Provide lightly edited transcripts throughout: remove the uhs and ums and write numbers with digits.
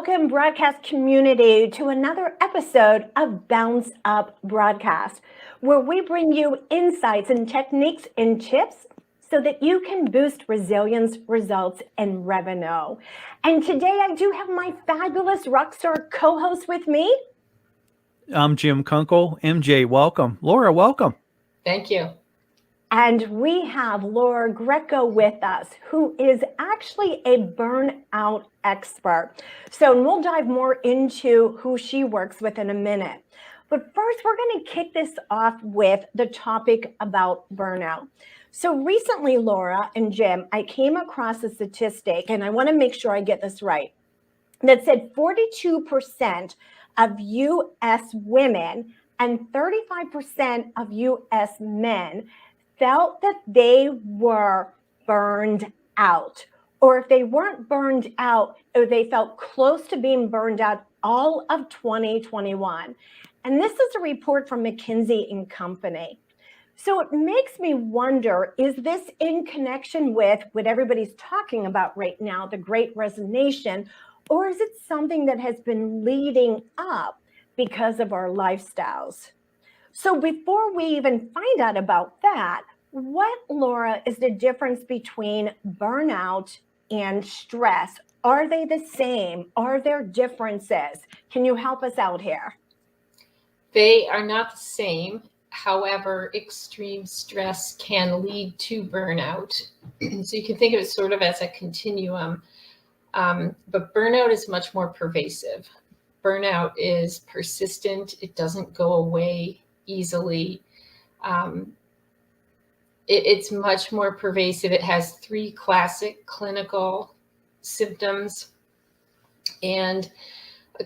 Welcome, broadcast community, to another episode of Bounce Up Broadcast, where we bring you insights and techniques and tips so that you can boost resilience, results, and revenue. And today I do have my fabulous rockstar co-host with me. I'm Jim Kunkel. MJ, welcome. Laura, welcome. Thank you. And we have Laura Greco with us, who is actually a burnout expert. So we'll dive more into who she works with in a minute. But first, we're going to kick this off with the topic about burnout. So recently, Laura and Jim, I came across a statistic, and I want to make sure I get this right, that said 42% of U.S. women and 35% of U.S. men felt that they were burned out, or if they weren't burned out, or they felt close to being burned out all of 2021. And this is a report from McKinsey and Company. So it makes me wonder, is this in connection with what everybody's talking about right now, the Great Resignation, or is it something that has been leading up because of our lifestyles? So before we even find out about that, what, Laura, is the difference between burnout and stress? Are they the same? Are there differences? Can you help us out here? They are not the same. However, extreme stress can lead to burnout. So you can think of it sort of as a continuum. But burnout is much more pervasive. Burnout is persistent. It doesn't go away easily. It's much more pervasive. It has three classic clinical symptoms. And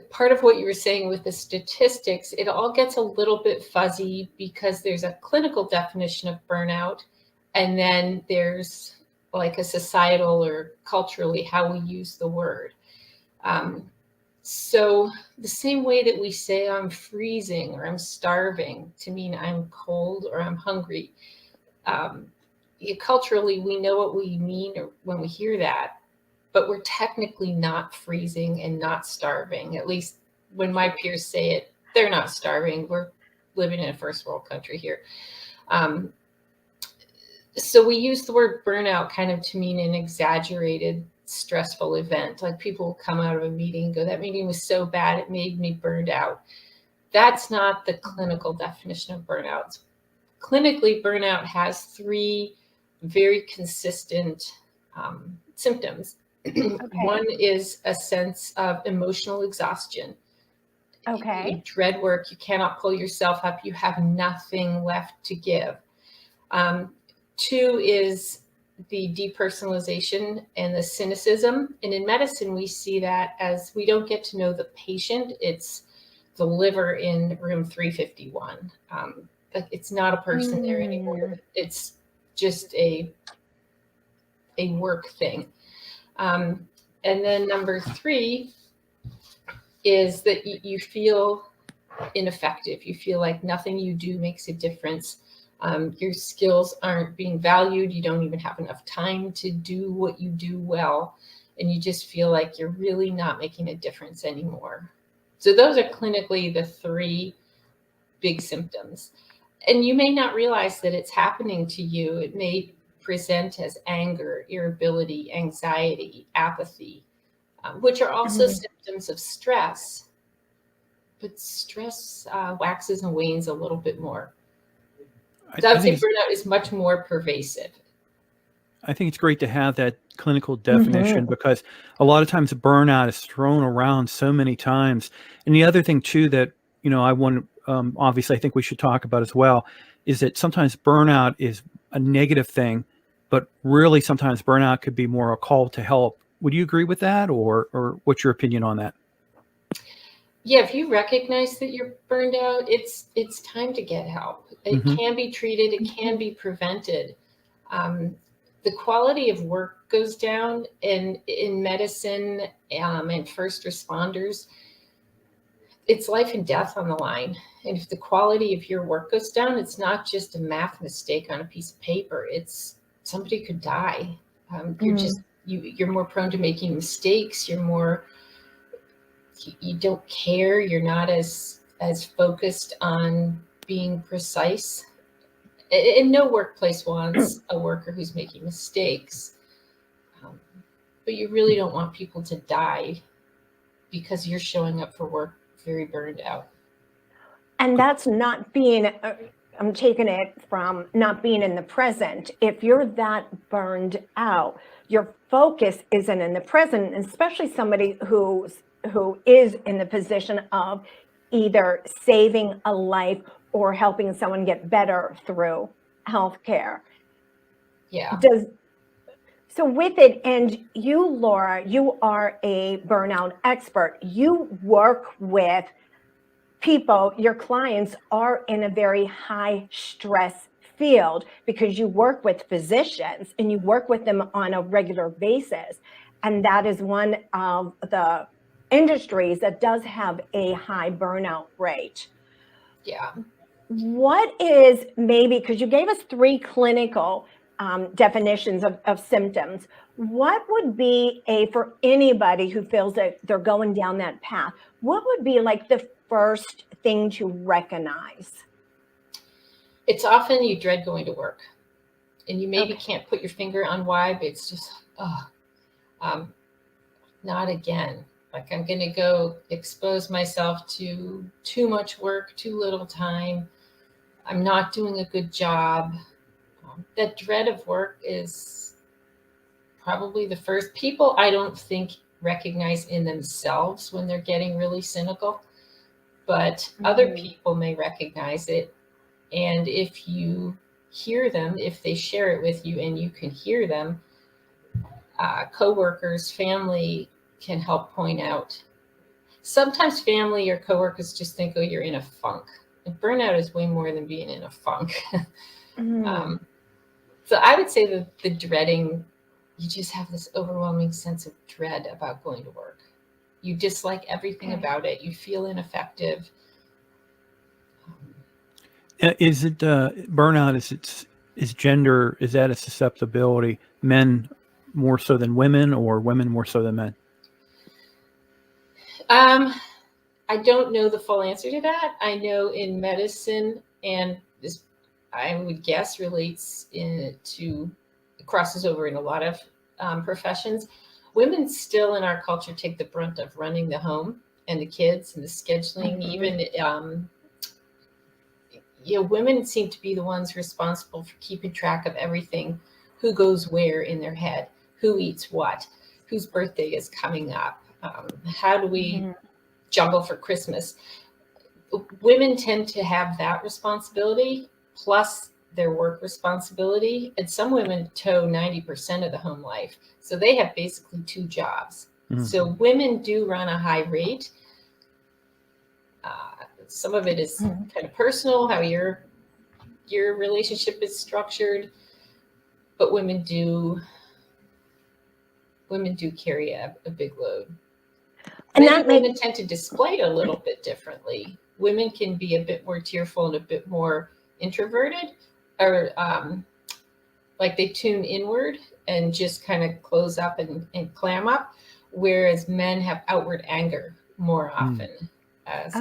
part of what you were saying with the statistics, it all gets a little bit fuzzy because there's a clinical definition of burnout, and then there's like a societal or culturally how we use the word. So the same way that we say I'm freezing or I'm starving to mean I'm cold or I'm hungry, culturally, we know what we mean when we hear that, but we're technically not freezing and not starving. At least when my peers say it, they're not starving. We're living in a first world country here. So we use the word burnout kind of to mean an exaggerated, stressful event. Like people come out of a meeting and go, that meeting was so bad, it made me burned out. That's not the clinical definition of burnout. Clinically, burnout has three very consistent symptoms. Okay. One is a sense of emotional exhaustion. Okay. You dread work. You cannot pull yourself up. You have nothing left to give. Two is the depersonalization and the cynicism. And in medicine, we see that as we don't get to know the patient. It's the liver in room 351. It's not a person there anymore. It's just a work thing. And then number three is that you feel ineffective. You feel like nothing you do makes a difference. Your skills aren't being valued. You don't even have enough time to do what you do well. And you just feel like you're really not making a difference anymore. So those are clinically the three big symptoms. And you may not realize that it's happening to you. It may present as anger, irritability, anxiety, apathy, which are also symptoms of stress. But stress waxes and wanes a little bit more. So I would say burnout is much more pervasive. I think it's great to have that clinical definition because a lot of times burnout is thrown around so many times. And the other thing too that, I want obviously I think we should talk about as well is that sometimes burnout is a negative thing, but really sometimes burnout could be more a call to help. Would you agree with that, or what's your opinion on that? Yeah, if you recognize that you're burned out, it's time to get help. It can be treated, it can be prevented. The quality of work goes down, and in medicine and first responders, it's life and death on the line. And if the quality of your work goes down, it's not just a math mistake on a piece of paper. It's somebody could die. You're more prone to making mistakes. You're more you don't care. You're not as focused on being precise. And no workplace wants a worker who's making mistakes. But you really don't want people to die because you're showing up for work very burned out. And that's not being, I'm taking it from not being in the present. If you're that burned out, your focus isn't in the present, especially somebody who is in the position of either saving a life or helping someone get better through healthcare. Yeah. So with it, and you, Laura, you are a burnout expert. You work with people, your clients are in a very high stress field because you work with physicians and you work with them on a regular basis. And that is one of the industries that does have a high burnout rate. Yeah. What is maybe, because you gave us 3 clinical definitions of symptoms, what would be for anybody who feels that they're going down that path, what would be like the first thing to recognize? It's often you dread going to work, and you maybe can't put your finger on why, but it's just, not again. Like, I'm going to go expose myself to too much work, too little time. I'm not doing a good job. That dread of work is probably the first. People, I don't think, recognize in themselves when they're getting really cynical, but other people may recognize it. And if you hear them, if they share it with you and you can hear them, coworkers, family can help point out. Sometimes family or coworkers just think, oh, you're in a funk. And burnout is way more than being in a funk. So I would say that the dreading, you just have this overwhelming sense of dread about going to work. You dislike everything about it. You feel ineffective. Is it burnout? Is gender? Is that a susceptibility? Men more so than women, or women more so than men? I don't know the full answer to that. I know in medicine, and this, I would guess, relates crosses over in a lot of professions. Women still in our culture take the brunt of running the home and the kids and the scheduling. Even women seem to be the ones responsible for keeping track of everything, who goes where in their head, who eats what, whose birthday is coming up, how do we juggle for Christmas. Women tend to have that responsibility plus their work responsibility, and some women tow 90% of the home life, so they have basically 2 jobs. So women do run a high rate. Some of it is kind of personal, how your relationship is structured, but women do carry a big load. And women tend to display it a little bit differently. Women can be a bit more tearful and a bit more introverted, or like they tune inward and just kind of close up and clam up, whereas men have outward anger more often as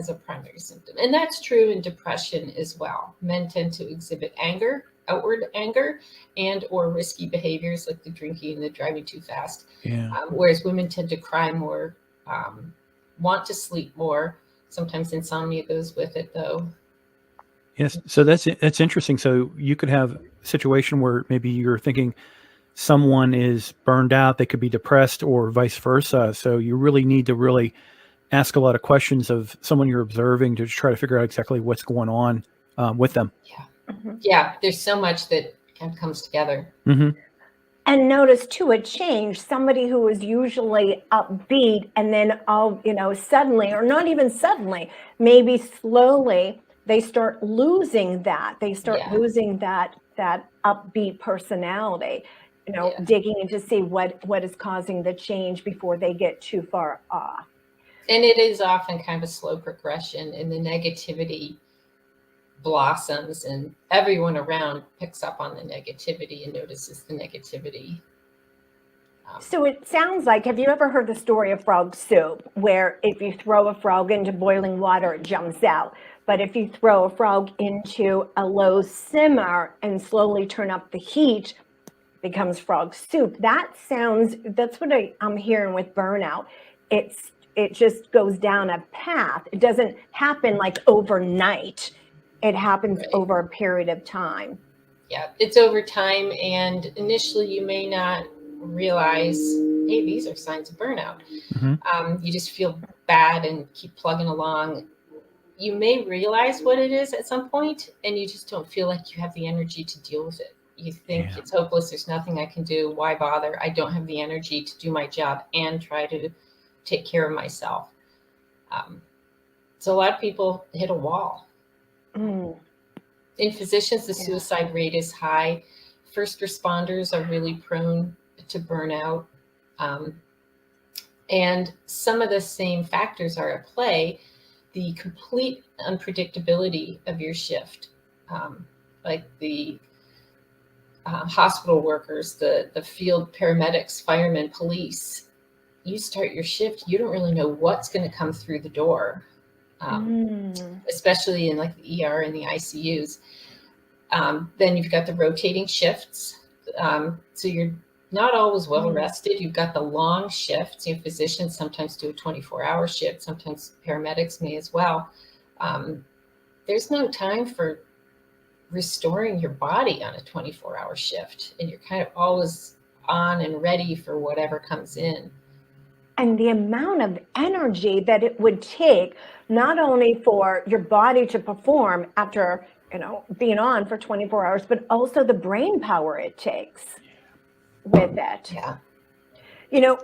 a primary symptom. And that's true in depression as well. Men tend to exhibit anger, outward anger, and or risky behaviors like the drinking and the driving too fast. Whereas women tend to cry more, want to sleep more. Sometimes insomnia goes with it, though. Yes. So that's interesting. So you could have a situation where maybe you're thinking someone is burned out, they could be depressed, or vice versa. So you really need to ask a lot of questions of someone you're observing to try to figure out exactly what's going on with them. Yeah. There's so much that kind of comes together. And notice too, a change, somebody who is usually upbeat and then suddenly, or not even suddenly, maybe slowly, they start losing that. They start losing that upbeat personality, digging in to see what is causing the change before they get too far off. And it is often kind of a slow progression, and the negativity blossoms and everyone around picks up on the negativity and notices the negativity. So it sounds like, have you ever heard the story of frog soup, where if you throw a frog into boiling water, it jumps out? But if you throw a frog into a low simmer and slowly turn up the heat, it becomes frog soup. That's what I'm hearing with burnout. It just goes down a path. It doesn't happen like overnight. It happens Right. over a period of time. Yeah, it's over time, and initially you may not realize, hey, these are signs of burnout. You just feel bad and keep plugging along. You may realize what it is at some point, and you just don't feel like you have the energy to deal with it. You think it's hopeless. There's nothing I can do. Why bother? I don't have the energy to do my job and try to take care of myself. So a lot of people hit a wall. In physicians, the suicide rate is high. First responders are really prone to burnout. And some of the same factors are at play. The complete unpredictability of your shift, like the hospital workers, the field paramedics, firemen, police. You start your shift, you don't really know what's going to come through the door. Especially in like the ER and the ICUs. Then you've got the rotating shifts. So you're not always well rested. You've got the long shifts. Your physicians sometimes do a 24-hour shift. Sometimes paramedics may as well. There's no time for restoring your body on a 24-hour shift. And you're kind of always on and ready for whatever comes in. And the amount of energy that it would take, not only for your body to perform after, being on for 24 hours, but also the brain power it takes with it. Yeah.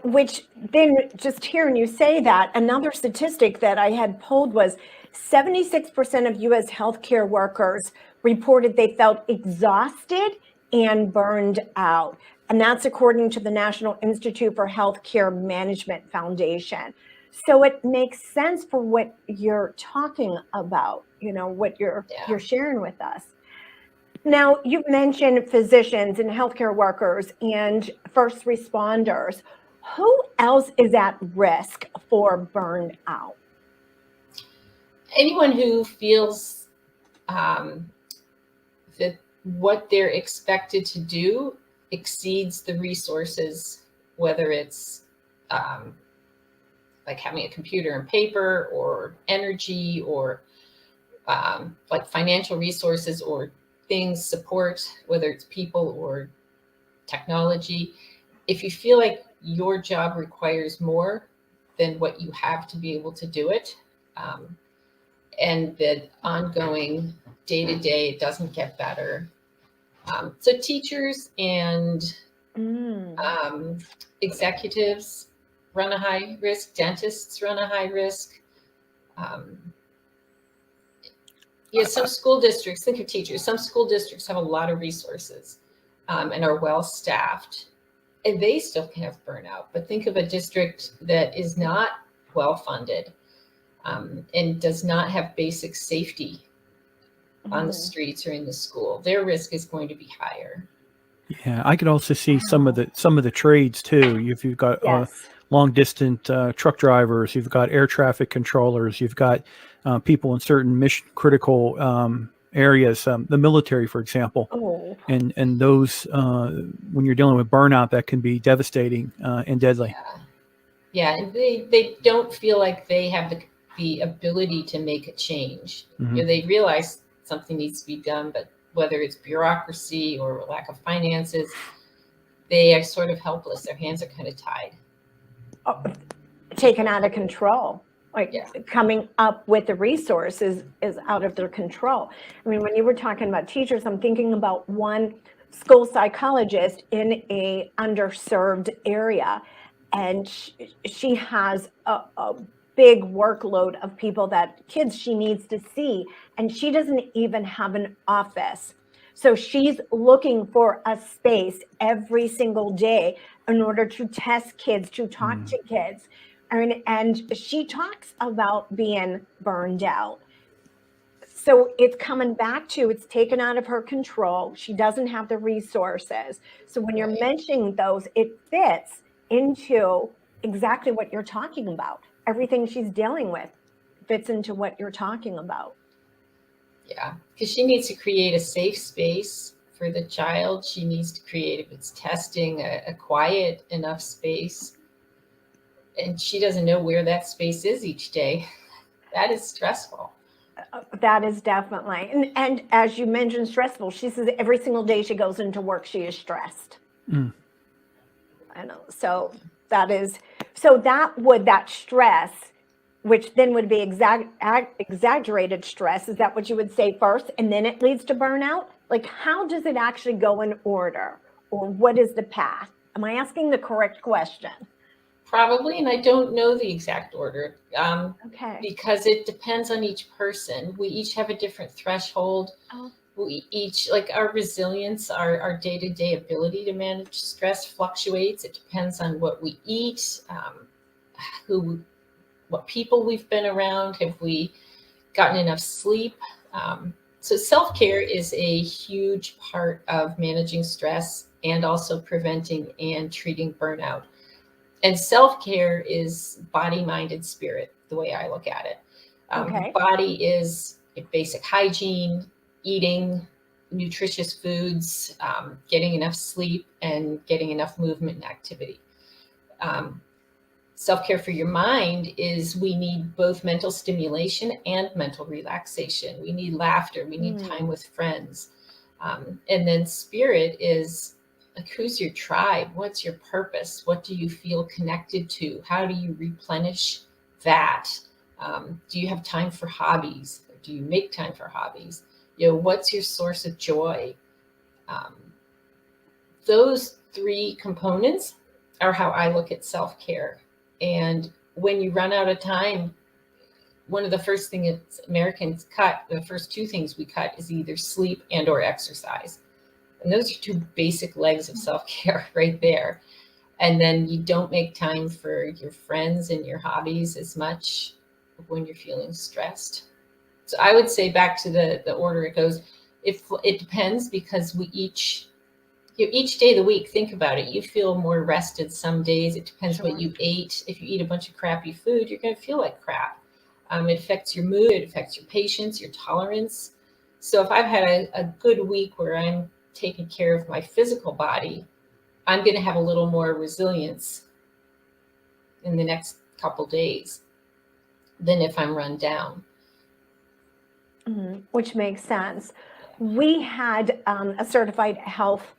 Which then, just hearing you say that, another statistic that I had pulled was 76% of U.S. healthcare workers reported they felt exhausted and burned out. And that's according to the National Institute for Healthcare Management Foundation. So it makes sense for what you're talking about, what you're sharing with us. Now, you've mentioned physicians and healthcare workers and first responders. Who else is at risk for burnout? Anyone who feels that what they're expected to do exceeds the resources, whether it's like having a computer and paper, or energy, or like financial resources, or things, support, whether it's people or technology. If you feel like your job requires more than what you have to be able to do it, and the ongoing day-to-day, it doesn't get better. So teachers and executives run a high risk. Dentists run a high risk. Some school districts, think of teachers. Some school districts have a lot of resources and are well staffed, and they still can have burnout. But think of a district that is not well funded and does not have basic safety on the streets or in the school. Their risk is going to be higher. Yeah, I could also see some of the trades too. If you've got long distance truck drivers, you've got air traffic controllers, you've got people in certain mission critical areas, the military, for example, and those when you're dealing with burnout, that can be devastating and deadly. Yeah, and they don't feel like they have the ability to make a change. They realize something needs to be done, but whether it's bureaucracy or lack of finances, they are sort of helpless. Their hands are kind of tied. Taken out of control. Coming up with the resources is out of their control. I mean, when you were talking about teachers, I'm thinking about one school psychologist in a underserved area, and she has a big workload of people, kids she needs to see, and she doesn't even have an office. So she's looking for a space every single day in order to test kids, to talk to kids. And she talks about being burned out. So it's coming back to, it's taken out of her control. She doesn't have the resources. So when you're mentioning those, it fits into exactly what you're talking about. Everything she's dealing with fits into what you're talking about. Yeah, because she needs to create a safe space for the child. She needs to create, if it's testing, a quiet enough space. And she doesn't know where that space is each day. That is stressful. That is definitely, and as you mentioned, stressful. She says every single day she goes into work, she is stressed. I know. So that stress, which then would be exaggerated stress. Is that what you would say first? And then it leads to burnout? Like, how does it actually go in order? Or what is the path? Am I asking the correct question? Probably, and I don't know the exact order. Okay. Because it depends on each person. We each have a different threshold. Oh. We each, like our resilience, our day-to-day ability to manage stress fluctuates. It depends on what we eat, what people we've been around, have we gotten enough sleep. So self-care is a huge part of managing stress and also preventing and treating burnout. And self-care is body, mind, and spirit, the way I look at it. Okay. Body is basic hygiene, eating nutritious foods, getting enough sleep, and getting enough movement and activity. Self-care for your mind is we need both mental stimulation and mental relaxation. We need laughter. We need time with friends. And then spirit is, like, who's your tribe? What's your purpose? What do you feel connected to? How do you replenish that? Do you have time for hobbies? Do you make time for hobbies? What's your source of joy? Those three components are how I look at self-care. And when you run out of time, one of the first things Americans cut, the first two things we cut, is either sleep and or exercise. And those are two basic legs of self-care right there. And then you don't make time for your friends and your hobbies as much when you're feeling stressed. So I would say, back to the order it goes, it depends, because we each day of the week, think about it, you feel more rested some days. It depends what you ate. If you eat a bunch of crappy food, you're going to feel like crap. It affects your mood, it affects your patience, your tolerance. So if I've had a good week where I'm taking care of my physical body, I'm going to have a little more resilience in the next couple days than if I'm run down. Which makes sense. We had a certified health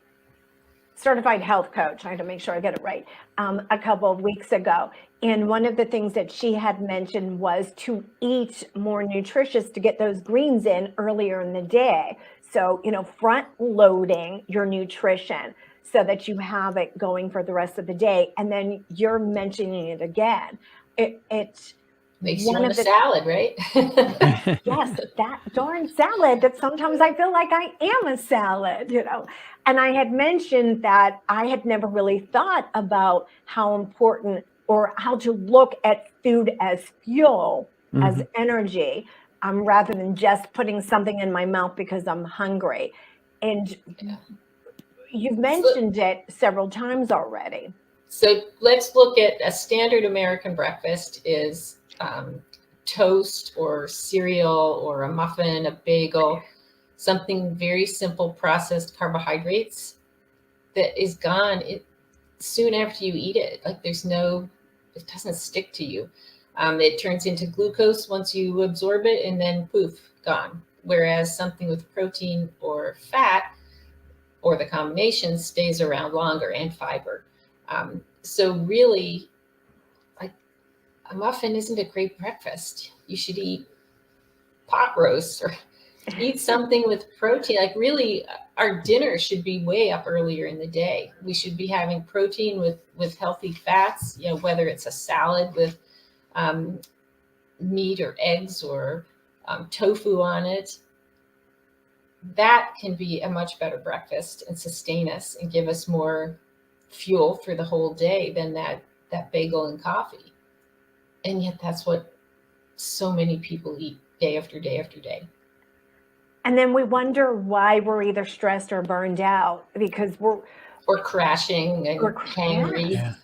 coach, I had to make sure I get it right, a couple of weeks ago. And one of the things that she had mentioned was to eat more nutritious, to get those greens in earlier in the day. So, front loading your nutrition so that you have it going for the rest of the day. And then you're mentioning it again. It makes you want a salad, right? Yes, that darn salad that sometimes I feel like I am a salad, And I had mentioned that I had never really thought about how important, or how to look at food as fuel, as energy, rather than just putting something in my mouth because I'm hungry. And you've mentioned it several times already. So let's look at a standard American breakfast is toast or cereal or a muffin, a bagel, something very simple, processed carbohydrates that is gone soon after you eat it. Like, it doesn't stick to you. It turns into glucose once you absorb it, and then poof, gone. Whereas something with protein or fat, or the combination, stays around longer, and fiber. So really, like, a muffin isn't a great breakfast. You should eat pot roast or eat something with protein. Like, really, our dinner should be way up earlier in the day. We should be having protein with healthy fats, whether it's a salad with meat or eggs or tofu on it. That can be a much better breakfast and sustain us and give us more fuel for the whole day than that bagel and coffee. And yet that's what so many people eat day after day after day. And then we wonder why we're either stressed or burned out, because or crashing and hangry. Yeah.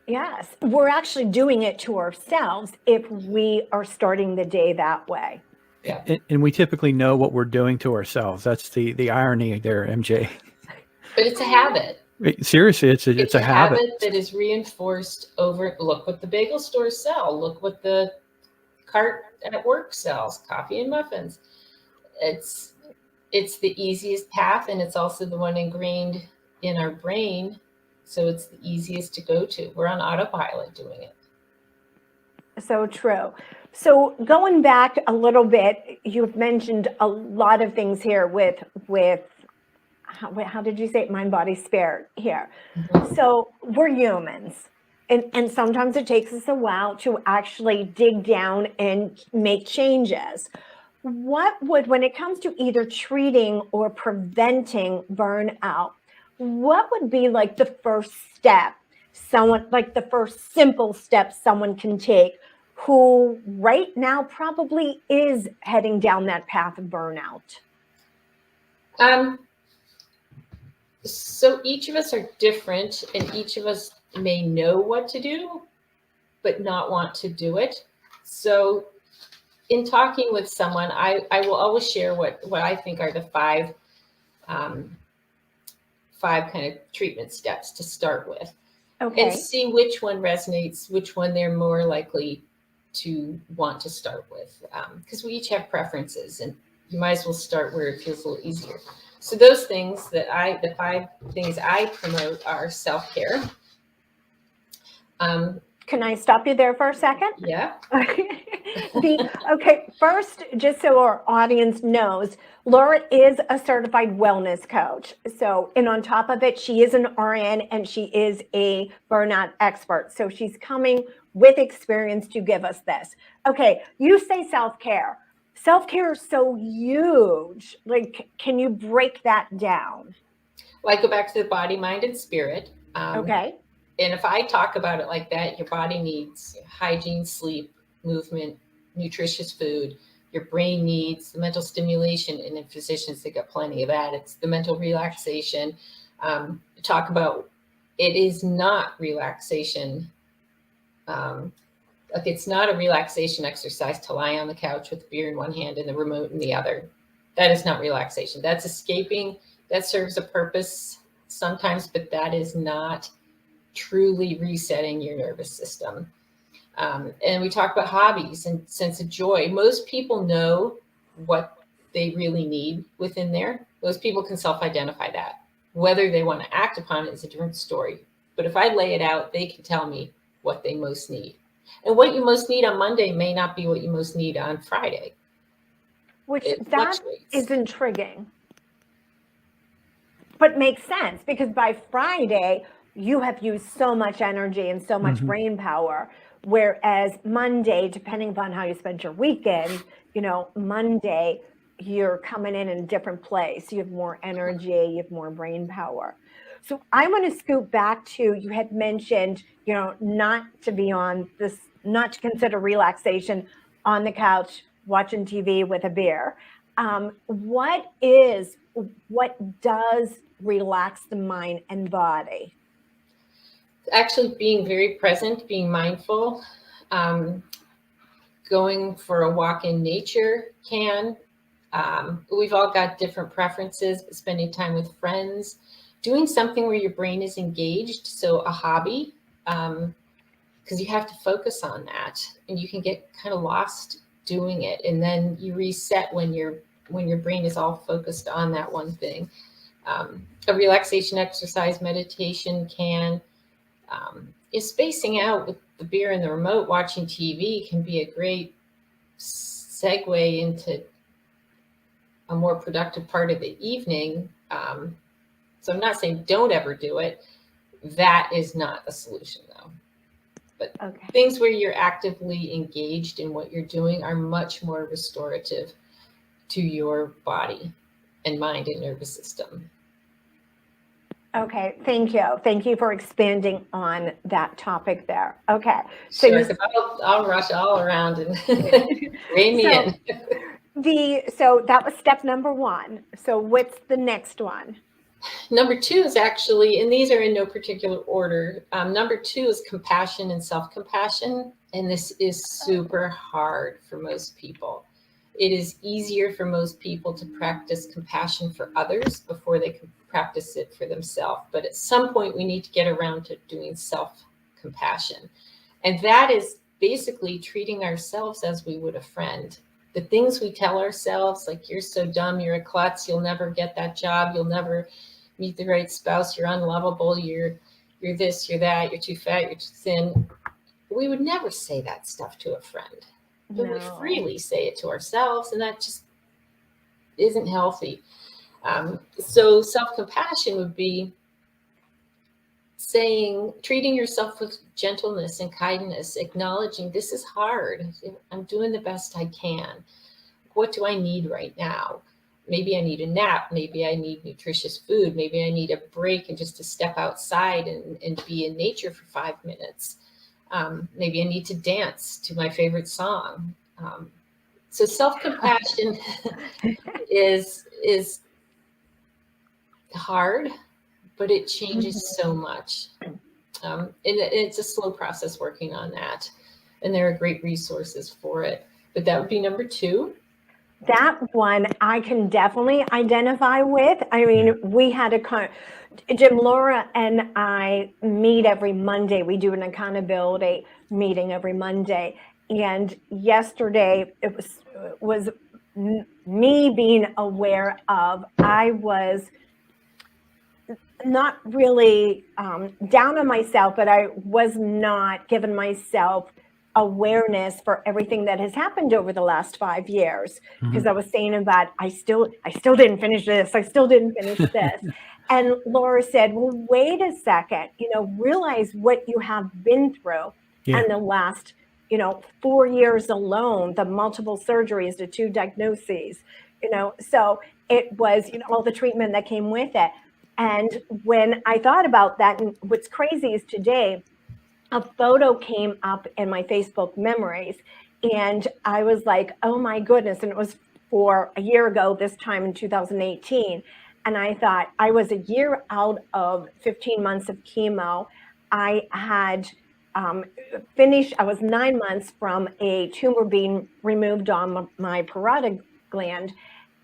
Yes, we're actually doing it to ourselves if we are starting the day that way. Yeah. And we typically know what we're doing to ourselves. That's the irony there, MJ. But it's a habit. Seriously, it's a habit. that is reinforced over. Look what the bagel stores sell. Look what the cart at work sells, coffee and muffins. It's the easiest path, and it's also the one ingrained in our brain. So it's the easiest to go to. We're on autopilot doing it. So true. So going back a little bit, you've mentioned a lot of things here with how did you say it? Mind, body, spirit here. Mm-hmm. So we're humans. And sometimes it takes us a while to actually dig down and make changes. When it comes to either treating or preventing burnout, what would be like the first step, the first simple step someone can take who right now probably is heading down that path of burnout? So each of us are different, and each of us may know what to do, but not want to do it. So in talking with someone, I will always share what I think are the five kind of treatment steps to start with. Okay. And see which one resonates, which one they're more likely to want to start with. Because we each have preferences, and you might as well start where it feels a little easier. So those things the 5 things I promote are self-care. Can I stop you there for a second? Yeah. Okay, first, just so our audience knows, Laura is a certified wellness coach. So, and on top of it, she is an RN and she is a burnout expert. So she's coming with experience to give us this. Okay, you say self-care. Self-care is so huge. Like, can you break that down? Well, I go back to the body, mind, and spirit. Okay. And if I talk about it like that, your body needs hygiene, sleep, movement, nutritious food. Your brain needs the mental stimulation, and in physicians, they got plenty of that. It's the mental relaxation. Talk about it is not relaxation. Like it's not a relaxation exercise to lie on the couch with beer in one hand and the remote in the other. That is not relaxation. That's escaping. That serves a purpose sometimes, but that is not truly resetting your nervous system. And we talk about hobbies and sense of joy. Most people know what they really need within there. Most people can self-identify that. Whether they want to act upon it is a different story. But if I lay it out, they can tell me what they most need. And what you most need on Monday may not be what you most need on Friday. Which that is intriguing. But makes sense, because by Friday, you have used so much energy and so much brain power. Whereas Monday, depending upon how you spent your weekend, Monday, you're coming in a different place. You have more energy, you have more brain power. So I want to scoot back to, you had mentioned, not to consider relaxation on the couch, watching TV with a beer. What does relax the mind and body? Actually being very present, being mindful, going for a walk in nature can. We've all got different preferences, but spending time with friends, doing something where your brain is engaged. So a hobby, because you have to focus on that, and you can get kind of lost doing it. And then you reset when your brain is all focused on that one thing. A relaxation exercise, meditation can, is spacing out with the beer and the remote, watching TV can be a great segue into a more productive part of the evening. So I'm not saying don't ever do it. That is not a solution though. But things where you're actively engaged in what you're doing are much more restorative to your body and mind and nervous system. Okay, thank you. Thank you for expanding on that topic there. Okay. So sure, I'll rush all around and rein me in. So that was step number 1. So what's the next one? Number 2 is actually, and these are in no particular order. Number 2 is compassion and self-compassion. And this is super hard for most people. It is easier for most people to practice compassion for others before they can practice it for themselves. But at some point, we need to get around to doing self-compassion. And that is basically treating ourselves as we would a friend. The things we tell ourselves, like, you're so dumb, you're a klutz, you'll never get that job, you'll never meet the right spouse, you're unlovable, you're this, you're that, you're too fat, you're too thin. We would never say that stuff to a friend. But we freely say it to ourselves, and that just isn't healthy. So self-compassion would be treating yourself with gentleness and kindness, acknowledging this is hard. I'm doing the best I can. What do I need right now? Maybe I need a nap. Maybe I need nutritious food. Maybe I need a break and just to step outside and be in nature for 5 minutes. Maybe I need to dance to my favorite song. So self-compassion is hard, but it changes so much. And it's a slow process working on that. And there are great resources for it. But that would be number 2. That one I can definitely identify with. I mean, we had Jim, Laura and I meet every Monday. We do an accountability meeting every Monday. And yesterday it was me being aware of, I was not really down on myself, but I was not giving myself awareness for everything that has happened over the last 5 years. Because I was saying about, I still didn't finish this. I still didn't finish this. And Laura said, well, wait a second, realize what you have been through in the last, 4 years alone, the multiple surgeries, the 2 diagnoses, so it was, all the treatment that came with it. And when I thought about that, and what's crazy is today, a photo came up in my Facebook memories, and I was like, oh my goodness. And it was for a year ago, this time in 2018. And I thought, I was a year out of 15 months of chemo. I had finished, I was 9 months from a tumor being removed on my parotid gland.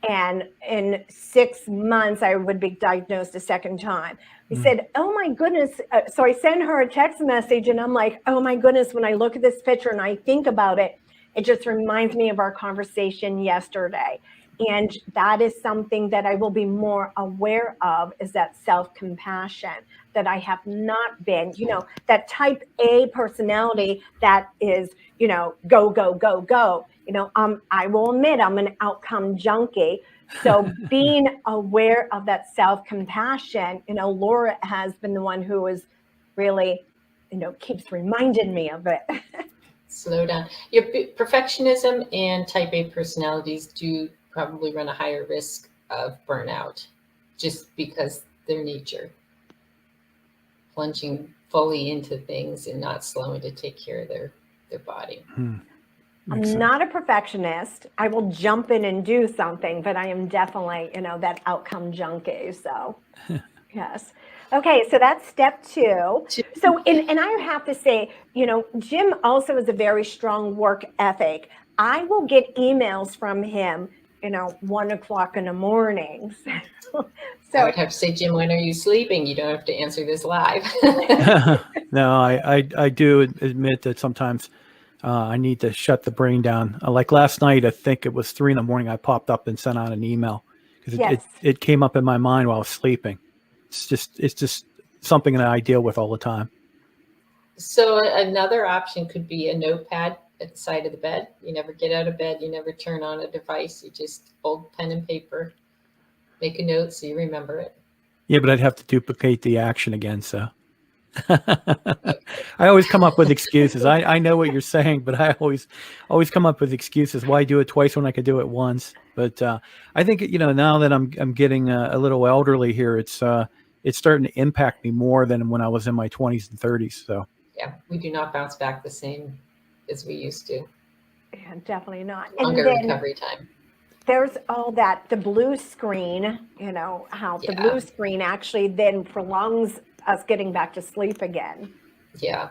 And in 6 months, I would be diagnosed a second time. We said, oh my goodness. So I sent her a text message, and I'm like, oh my goodness, when I look at this picture and I think about it, it just reminds me of our conversation yesterday. And that is something that I will be more aware of, is that self-compassion, that I have not been, that type A personality that is, go, go, go, go. I will admit I'm an outcome junkie. So being aware of that self-compassion, Laura has been the one who is really, keeps reminding me of it. Slow down. Your perfectionism and type A personalities do probably run a higher risk of burnout, just because their nature, plunging fully into things and not slowing to take care of their body. I'm not a perfectionist. I will jump in and do something, but I am definitely, that outcome junkie. So, yes. Okay, so that's step 2. So, and I have to say, Jim also has a very strong work ethic. I will get emails from him, 1 o'clock in the morning. So I would have to say, Jim, when are you sleeping? You don't have to answer this live. No, I do admit that sometimes I need to shut the brain down. Like last night, I think it was 3 a.m. I popped up and sent out an email because it came up in my mind while I was sleeping. It's just something that I deal with all the time. So another option could be a notepad at the side of the bed. You never get out of bed. You never turn on a device. You just hold pen and paper, make a note so you remember it. Yeah, but I'd have to duplicate the action again. So I always come up with excuses. I know what you're saying, but I always come up with excuses. Why do it twice when I could do it once? But I think, now that I'm getting a little elderly here, it's starting to impact me more than when I was in my 20s and 30s. So yeah, we do not bounce back the same as we used to. Yeah, definitely not. Longer recovery time. there's all that, the blue screen, you know, how the Yeah. blue screen actually then prolongs us getting back to sleep again. Yeah.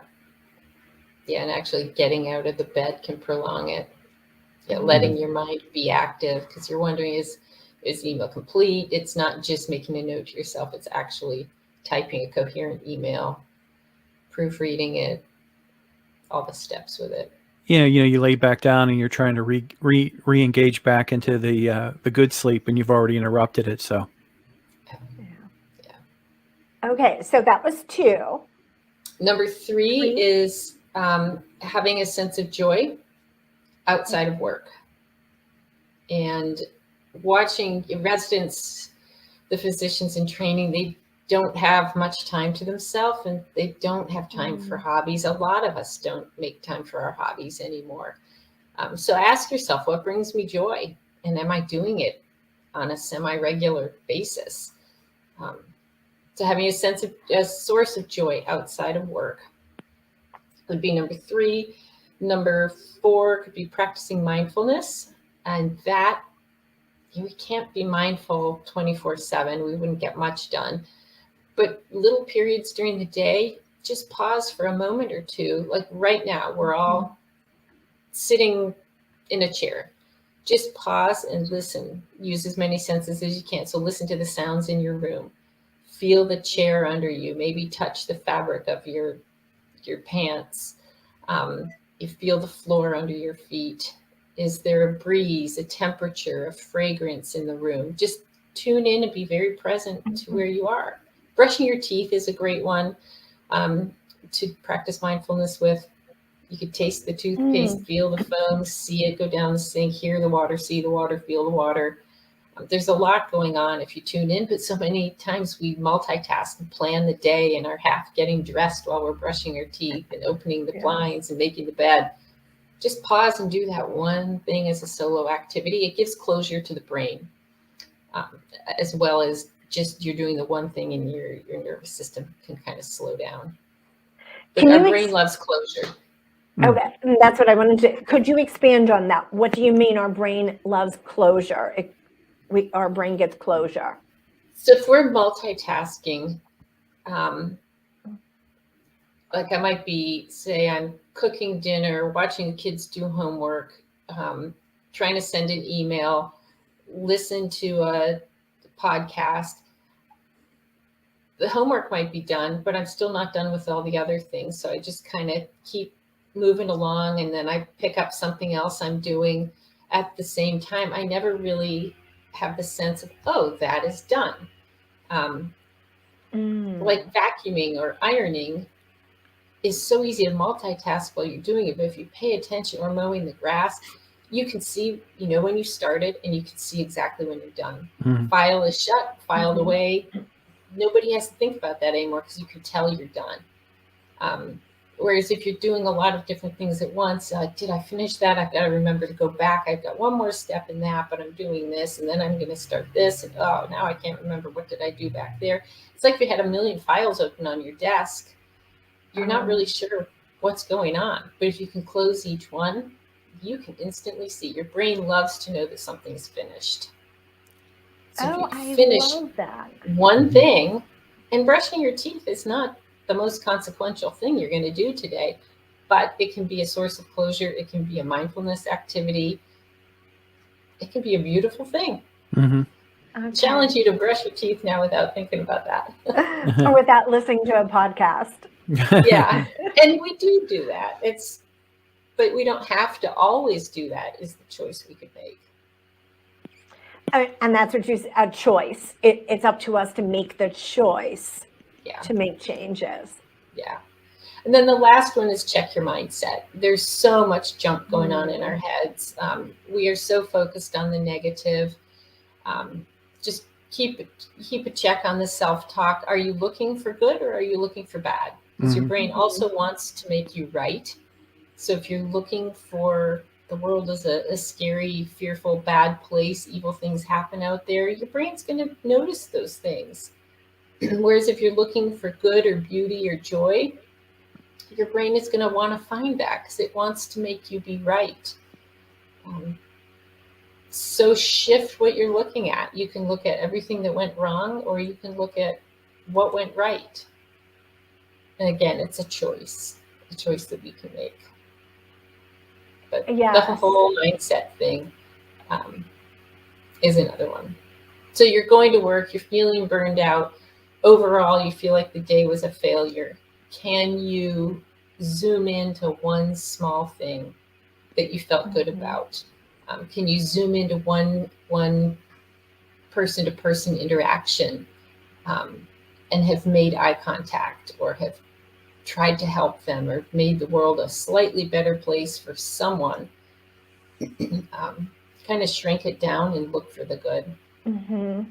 Yeah. And actually getting out of the bed can prolong it. Yeah. Mhm. Letting your mind be active, because you're wondering, is the email complete? It's not just making a note to yourself. It's actually typing a coherent email, proofreading it, all the steps with it. Yeah, you lay back down and you're trying to re-engage back into the good sleep, and you've already interrupted it. So Okay, so that was 2. Number 3 is having a sense of joy outside of work. And watching residents, the physicians in training, they don't have much time to themselves, and they don't have time for hobbies. A lot of us don't make time for our hobbies anymore. So ask yourself, what brings me joy? And am I doing it on a semi-regular basis? So having a source of joy outside of work would be number 3. Number 4 could be practicing mindfulness. And that, we can't be mindful 24/7. We wouldn't get much done. But little periods during the day, just pause for a moment or two. Like right now, we're all sitting in a chair. Just pause and listen. Use as many senses as you can. So listen to the sounds in your room. Feel the chair under you. Maybe touch the fabric of your pants. You feel the floor under your feet. Is there a breeze, a temperature, a fragrance in the room? Just tune in and be very present to where you are. Brushing your teeth is a great one to practice mindfulness with. You could taste the toothpaste, feel the foam, see it go down the sink, hear the water, see the water, feel the water. There's a lot going on if you tune in, but so many times we multitask and plan the day and are half getting dressed while we're brushing our teeth and opening the blinds and making the bed. Just pause and do that one thing as a solo activity. It gives closure to the brain, as well as just you're doing the one thing and your nervous system can kind of slow down. But our brain loves closure. Okay, that's what I wanted to. Could you expand on that? What do you mean our brain loves closure? Our brain gets closure. So if we're multitasking, like I might be, say, I'm cooking dinner, watching the kids do homework, trying to send an email, listen to a podcast. The homework might be done, but I'm still not done with all the other things. So I just kind of keep moving along, and then I pick up something else I'm doing at the same time. I never really have the sense of, oh, that is done. Like vacuuming or ironing is so easy to multitask while you're doing it. But if you pay attention, or mowing the grass, you can see, when you started, and you can see exactly when you're done. File is shut, filed away. Nobody has to think about that anymore because you can tell you're done. Whereas if you're doing a lot of different things at once, did I finish that? I've got to remember to go back. I've got one more step in that, but I'm doing this, and then I'm going to start this. And oh, now I can't remember, what did I do back there? It's like if you had a million files open on your desk. You're not really sure what's going on. But if you can close each one, you can instantly see. Your brain loves to know that something's finished. So if you finish one thing, and brushing your teeth is not the most consequential thing you're going to do today, but it can be a source of closure. It can be a mindfulness activity. It can be a beautiful thing. Challenge you to brush your teeth now without thinking about that. Or without listening to a podcast. Yeah. And we do that. But we don't have to always do that, is the choice we could make. And that's what a choice. It's up to us to make the choice to make changes. Yeah. And then the last one is check your mindset. There's so much junk going on in our heads. We are so focused on the negative. Just keep a check on the self-talk. Are you looking for good, or are you looking for bad? Because your brain also wants to make you right. So if you're looking for the world as a scary, fearful, bad place, evil things happen out there, your brain's going to notice those things. Whereas if you're looking for good or beauty or joy, your brain is going to want to find that because it wants to make you be right. So shift what you're looking at. You can look at everything that went wrong, or you can look at what went right. And again, it's a choice that we can make. But the Yes. whole mindset thing is another one. So you're going to work, you're feeling burned out. Overall, you feel like the day was a failure. Can you zoom into one small thing that you felt good about? Can you zoom into one person-to-person interaction and have made eye contact, or have tried to help them, or made the world a slightly better place for someone? Kind of shrink it down and look for the good. Mm-hmm.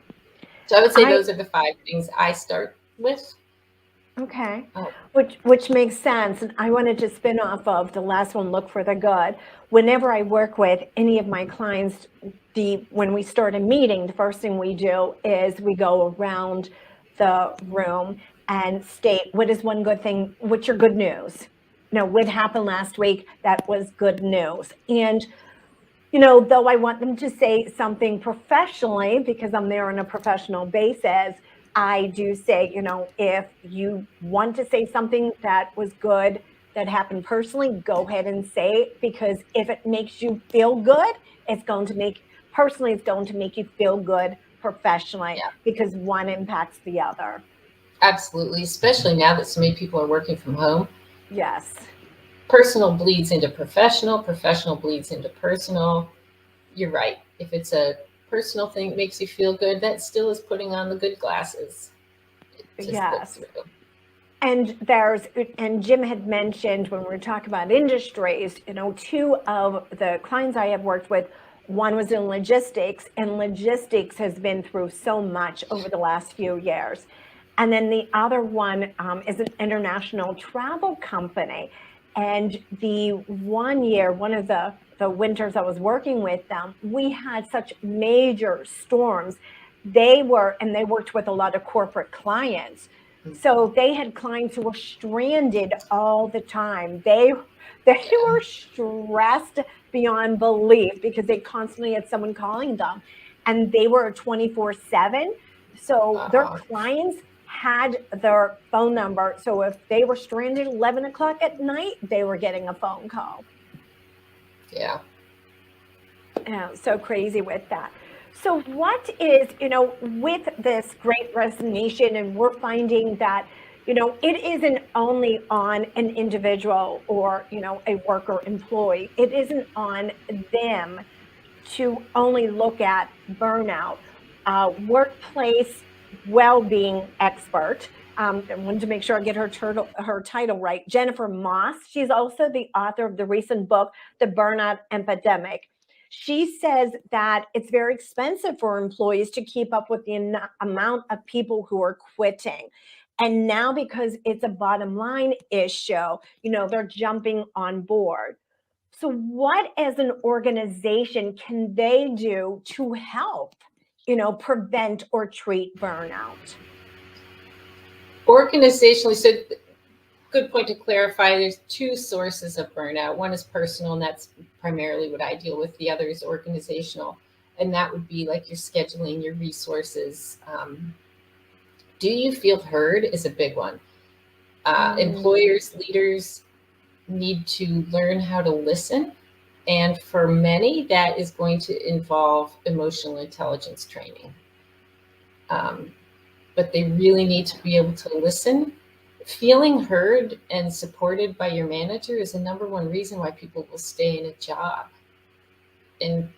So I would say those are the 5 things I start with. Okay, which makes sense. And I wanted to spin off of the last one, look for the good. Whenever I work with any of my clients, when we start a meeting, the first thing we do is we go around the room and state, what is one good thing? What's your good news? What happened last week that was good news? And though I want them to say something professionally, because I'm there on a professional basis, I do say, if you want to say something that was good that happened personally, go ahead and say it, because if it makes you feel good, it's going to make you feel good professionally, because one impacts the other. Absolutely, especially now that so many people are working from home. Yes. Personal bleeds into professional, professional bleeds into personal. You're right. If it's a personal thing that makes you feel good, that still is putting on the good glasses to look through. And Jim had mentioned, when we were talking about industries, 2 of the clients I have worked with, one was in logistics, and logistics has been through so much over the last few years. And then the other one is an international travel company. And the one year, one of the winters I was working with them, we had such major storms. They worked with a lot of corporate clients. So they had clients who were stranded all the time. They were stressed beyond belief, because they constantly had someone calling them, and they were 24/7. So their clients had their phone number. So if they were stranded at 11 o'clock at night, they were getting a phone call. Yeah. So crazy with that. So what is, with this great resignation, and we're finding that, it isn't only on an individual or, a worker employee. It isn't on them to only look at burnout. Workplace Wellbeing Expert. I wanted to make sure I get her title right. Jennifer Moss. She's also the author of the recent book, The Burnout Epidemic. She says that it's very expensive for employees to keep up with the amount of people who are quitting. And now, because it's a bottom line issue, they're jumping on board. So what, as an organization, can they do to help, prevent or treat burnout? Organizationally, so good point to clarify, there's 2 sources of burnout. One is personal, and that's primarily what I deal with. The other is organizational, and that would be like your scheduling, your resources. Do you feel heard is a big one. Employers, leaders need to learn how to listen. And for many, that is going to involve emotional intelligence training. But they really need to be able to listen. Feeling heard and supported by your manager is the #1 reason why people will stay in a job. And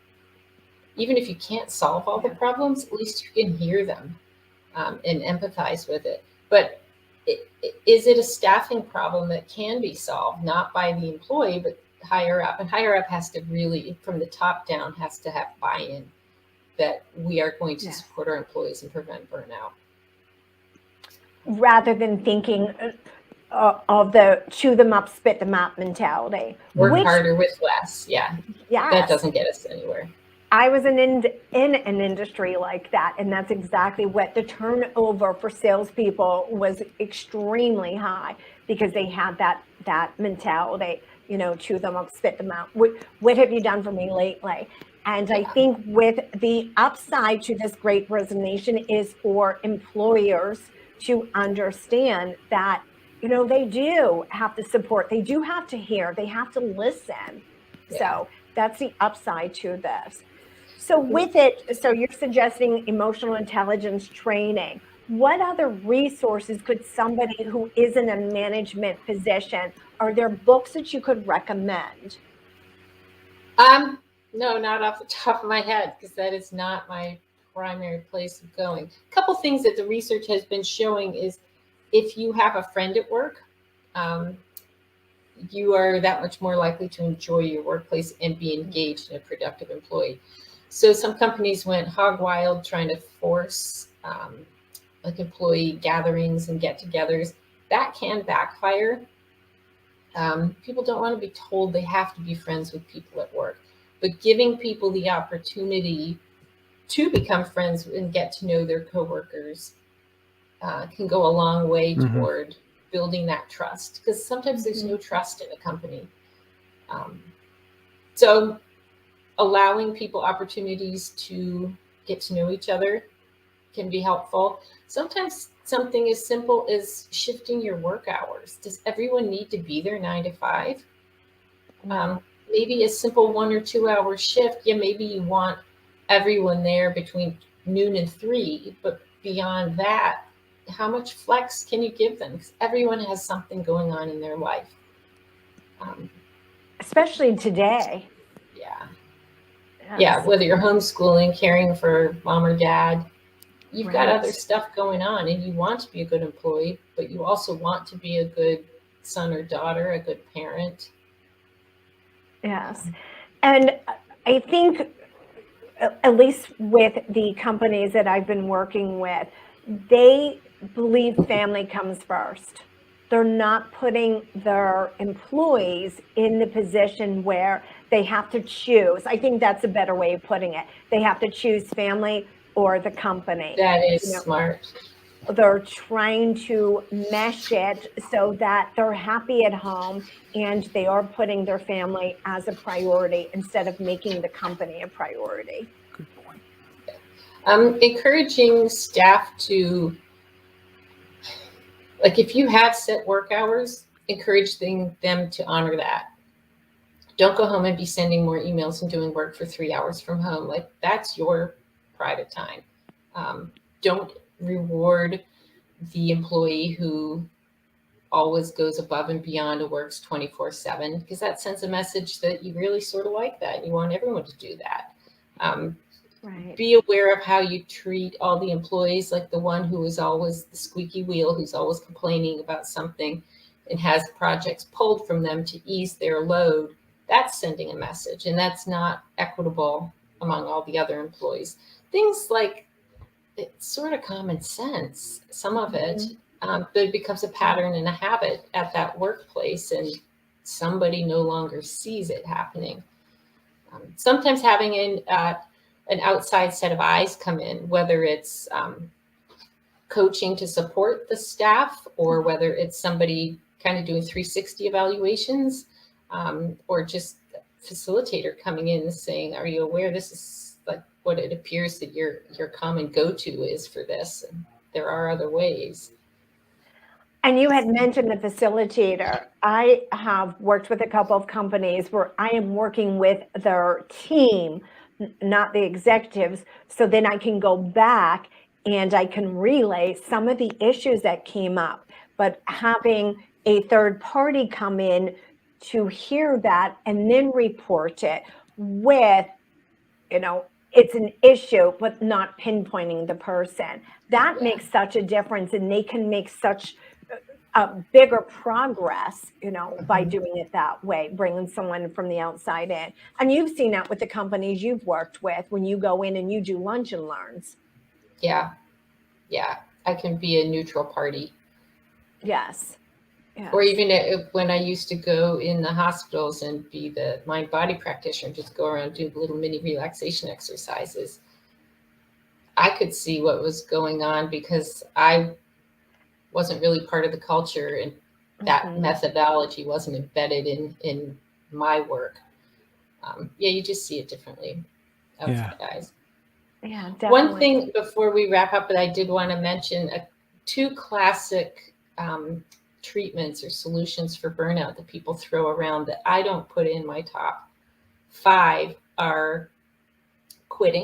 even if you can't solve all the problems, at least you can hear them and empathize with it. But is it a staffing problem that can be solved, not by the employee, but higher up? And higher up has to really, from the top down, has to have buy-in that we are going to support our employees and prevent burnout. Rather than thinking of the chew them up, spit them out mentality. Work harder with less. Yeah. That doesn't get us anywhere. I was in an industry like that, and that's exactly what the turnover for salespeople was extremely high, because they had that mentality. chew them up, spit them out. What have you done for me lately? And I think with the upside to this great resignation is for employers to understand that, they do have to support, they do have to hear, they have to listen. Yeah. So that's the upside to this. So with it, so you're suggesting emotional intelligence training. What other resources could somebody who is in a management position, are there books that you could recommend? No, not off the top of my head, because that is not my primary place of going. A couple things that the research has been showing is if you have a friend at work, you are that much more likely to enjoy your workplace and be engaged in a productive employee. So some companies went hog wild trying to force like employee gatherings and get-togethers. That can backfire. People don't want to be told they have to be friends with people at work, but giving people the opportunity to become friends and get to know their coworkers can go a long way toward building that trust, because sometimes there's no trust in a company. So allowing people opportunities to get to know each other can be helpful. Sometimes something as simple as shifting your work hours. Does everyone need to be there 9 to 5? Maybe a simple 1 or 2 hour shift. Yeah, maybe you want everyone there between noon and 3, but beyond that, how much flex can you give them? Because everyone has something going on in their life. Especially today. Yeah. Yes. Yeah, whether you're homeschooling, caring for mom or dad, you've got Right. other stuff going on, and you want to be a good employee, but you also want to be a good son or daughter, a good parent. Yes. And I think, at least with the companies that I've been working with, they believe family comes first. They're not putting their employees in the position where they have to choose. I think that's a better way of putting it. They have to choose family or the company. That is smart. They're trying to mesh it so that they're happy at home and they are putting their family as a priority instead of making the company a priority. Good point. Encouraging staff to, like, if you have set work hours, encouraging them to honor that. Don't go home and be sending more emails and doing work for 3 hours from home. Like, that's your private time. Don't reward the employee who always goes above and beyond and works 24/7, because that sends a message that you really sort of like that. You want everyone to do that. Right. Be aware of how you treat all the employees, like the one who is always the squeaky wheel, who's always complaining about something and has projects pulled from them to ease their load. That's sending a message, and that's not equitable among all the other employees. Things like, it's sort of common sense, some of it, but it becomes a pattern and a habit at that workplace, and somebody no longer sees it happening. Sometimes having an outside set of eyes come in, whether it's coaching to support the staff, or whether it's somebody kind of doing 360 evaluations, or just a facilitator coming in and saying, are you aware this is like what it appears that your common go-to is for this, and there are other ways. And you had mentioned the facilitator. I have worked with a couple of companies where I am working with their team, not the executives, so then I can go back and I can relay some of the issues that came up. But having a third party come in to hear that and then report it with, it's an issue, but not pinpointing the person. That makes such a difference, and they can make such a bigger progress, by doing it that way, bringing someone from the outside in. And you've seen that with the companies you've worked with when you go in and you do lunch and learns. Yeah. I can be a neutral party. Yes. Or even when I used to go in the hospitals and be the mind body practitioner, just go around do little mini relaxation exercises, I could see what was going on because I wasn't really part of the culture, and that methodology wasn't embedded in my work. You just see it differently outside eyes. Yeah, definitely. One thing before we wrap up that I did want to mention, two classic treatments or solutions for burnout that people throw around that I don't put in my top 5 are quit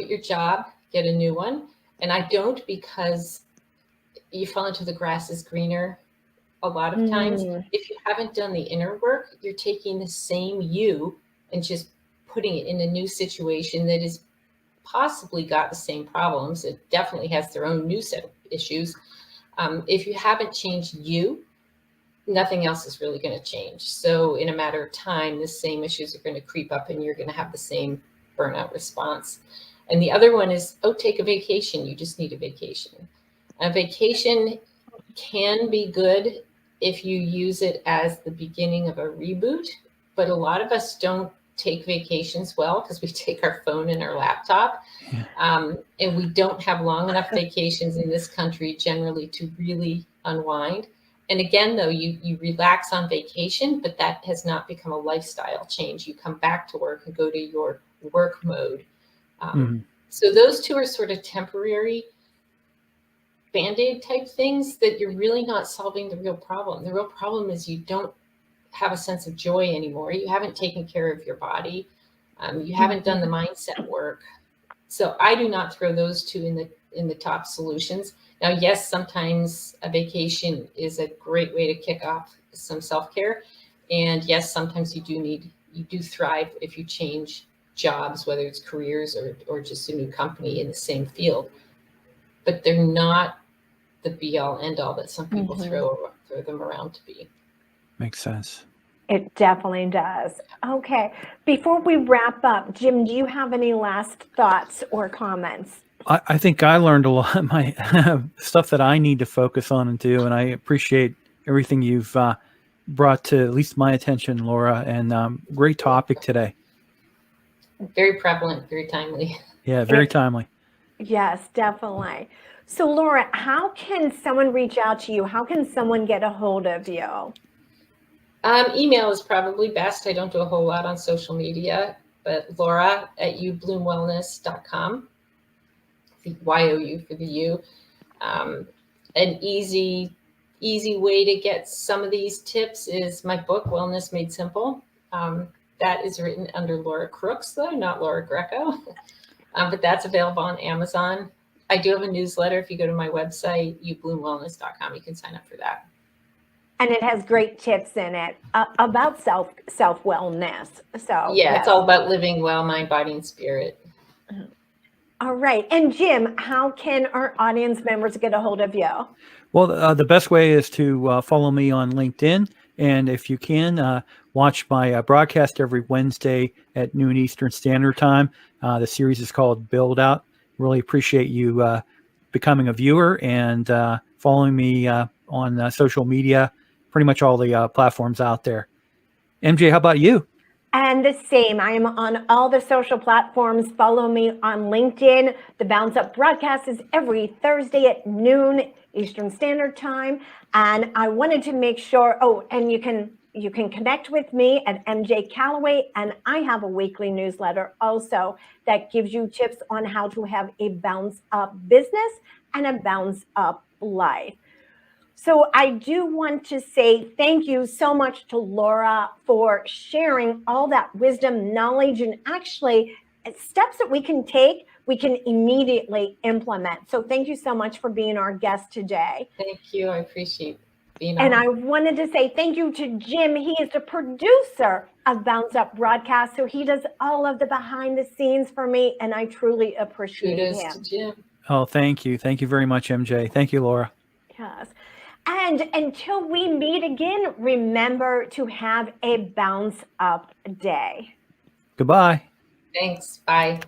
your job, get a new one. And I don't, because you fall into the grass is greener a lot of times. If you haven't done the inner work, you're taking the same you and just putting it in a new situation that is possibly got the same problems. It definitely has their own new set of issues. If you haven't changed you, nothing else is really going to change. So in a matter of time, the same issues are going to creep up and you're going to have the same burnout response. And the other one is, take a vacation. You just need a vacation. A vacation can be good if you use it as the beginning of a reboot, but a lot of us don't take vacations well because we take our phone and our laptop. And we don't have long enough vacations in this country generally to really unwind. And again, though, you relax on vacation, but that has not become a lifestyle change. You come back to work and go to your work mode. So those two are sort of temporary Band-Aid type things that you're really not solving the real problem. The real problem is you don't have a sense of joy anymore. You haven't taken care of your body. You haven't done the mindset work. So I do not throw those two in the top solutions. Now, yes, sometimes a vacation is a great way to kick off some self-care. And yes, sometimes you do thrive if you change jobs, whether it's careers or just a new company in the same field. But they're not the be all end all that some people throw them around to be. Makes sense. It definitely does. Okay. Before we wrap up, Jim, do you have any last thoughts or comments? I think I learned a lot of my stuff that I need to focus on and do, and I appreciate everything you've brought to at least my attention, Laura, and great topic today. Very prevalent, very timely. Yeah, very timely. Yes, definitely. So, Laura, how can someone reach out to you? How can someone get a hold of you? Email is probably best. I don't do a whole lot on social media, but Laura@youbloomwellness.com. The YOU for the U. An easy way to get some of these tips is my book, Wellness Made Simple. That is written under Laura Crooks, though, not Laura Greco. But that's available on Amazon. I do have a newsletter. If you go to my website, youbloomwellness.com, you can sign up for that. And it has great tips in it about self-wellness. So yeah, It's all about living well, mind, body, and spirit. All right. And Jim, how can our audience members get a hold of you? Well, the best way is to follow me on LinkedIn. And if you can, watch my broadcast every Wednesday at noon Eastern Standard Time. The series is called Build Out. Really appreciate you becoming a viewer and following me on social media, pretty much all the platforms out there. MJ, how about you? And the same. I am on all the social platforms. Follow me on LinkedIn. The Bounce Up broadcast is every Thursday at noon Eastern Standard Time. And I wanted to make sure, and you can connect with me at MJ Calloway, and I have a weekly newsletter also that gives you tips on how to have a bounce up business and a bounce up life. So I do want to say thank you so much to Laura for sharing all that wisdom, knowledge, and actually steps that we can take, we can immediately implement. So thank you so much for being our guest today. Thank you. I appreciate being on. And I wanted to say thank you to Jim. He is the producer of Bounce Up Broadcast. So he does all of the behind the scenes for me, and I truly appreciate Kudos him. to Jim. Oh, thank you. Thank you very much, MJ. Thank you, Laura. Yes. And until we meet again, remember to have a bounce up day. Goodbye. Thanks. Bye.